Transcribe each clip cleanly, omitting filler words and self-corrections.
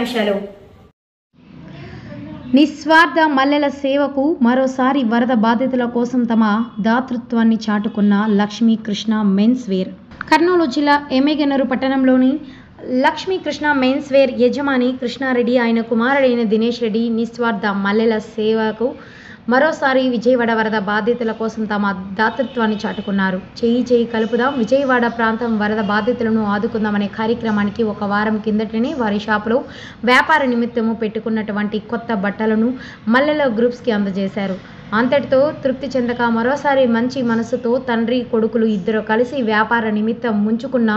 ముఖ్యాంశాలు. నిస్వార్థ మల్లెల సేవకు మరోసారి వరద బాధితుల కోసం తమ దాతృత్వాన్ని చాటుకున్న లక్ష్మీ కృష్ణ మెన్స్ వేర్. కర్నూలు జిల్లా ఎమ్మిగనూరు పట్టణంలోని లక్ష్మీ కృష్ణ మెన్స్ వేర్ యజమాని కృష్ణారెడ్డి, ఆయన కుమారుడైన దినేష్ రెడ్డి నిస్వార్థ మల్లెల సేవకు మరోసారి విజయవాడ వరద బాధితుల కోసం తమ దాతృత్వాన్ని చాటుకున్నారు. చేయి చేయి కలుపుదాం, విజయవాడ ప్రాంతం వరద బాధితులను ఆదుకుందామనే కార్యక్రమానికి ఒక వారం కిందటనే వారి షాపులో వ్యాపార నిమిత్తము పెట్టుకున్నటువంటి కొత్త బట్టలను మల్లెల గ్రూప్స్కి అందజేశారు. అంతటితో తృప్తి చెందక మరోసారి మంచి మనసుతో తండ్రి కొడుకులు ఇద్దరు కలిసి వ్యాపార నిమిత్తం ముంచుకున్న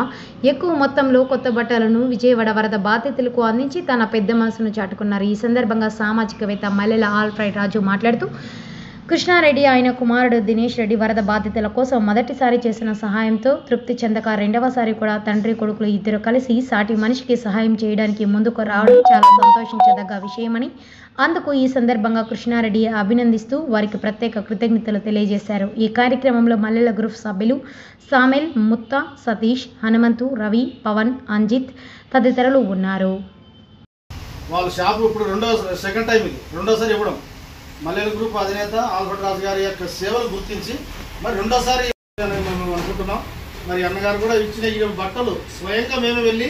ఎక్కువ మొత్తంలో కొత్త బట్టలను విజయవాడ వరద బాధితులకు అందించి తన పెద్ద మనసును చాటుకున్నారు. ఈ సందర్భంగా సామాజికవేత్త మల్లెల ఆల్ఫ్రైడ్ రాజు మాట్లాడుతూ, కృష్ణారెడ్డి, ఆయన కుమారుడు దినేష్ రెడ్డి వరద బాధితుల కోసం మొదటిసారి చేసిన సహాయంతో తృప్తి చెందక రెండవసారి కూడా తండ్రి కొడుకులు ఇద్దరు కలిసి సాటి మనిషికి సహాయం చేయడానికి ముందుకు రావడం చాలా సంతోషించదగ్గ విషయమని, అందుకు ఈ సందర్భంగా కృష్ణారెడ్డి అభినందిస్తూ వారికి ప్రత్యేక కృతజ్ఞతలు తెలియజేశారు. ఈ కార్యక్రమంలో మల్లెల గ్రూప్ సభ్యులు సామెల్, ముత్తా, సతీష్, హనుమంతు, రవి, పవన్, అంజిత్ తదితరులు ఉన్నారు. వాళ్ళ షాపు ఇప్పుడు రెండోసారి ఇవ్వడం మల్లెల గ్రూప్ అధినేత ఆల్ఫ్రెడ్ రాజు గారి యొక్క సేవలు గుర్తించి మరి రెండోసారి మేము అనుకుంటున్నాం. మరి అన్నగారు కూడా ఇచ్చిన ఈ బట్టలు స్వయంగా మేము వెళ్ళి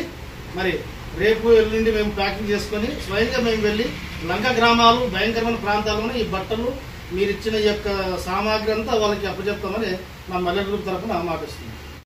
మరి రేపు ఎల్లుండి మేము ప్యాకింగ్ చేసుకొని స్వయంగా మేము వెళ్ళి లంక గ్రామాలు, భయంకరమైన ప్రాంతాల్లోనే ఈ బట్టలు మీరు ఇచ్చిన ఈ యొక్క సామాగ్రి అంతా వాళ్ళకి అప్పచెప్తామని మా మల్లెల గ్రూప్ తరఫున మాటిస్తున్నాం.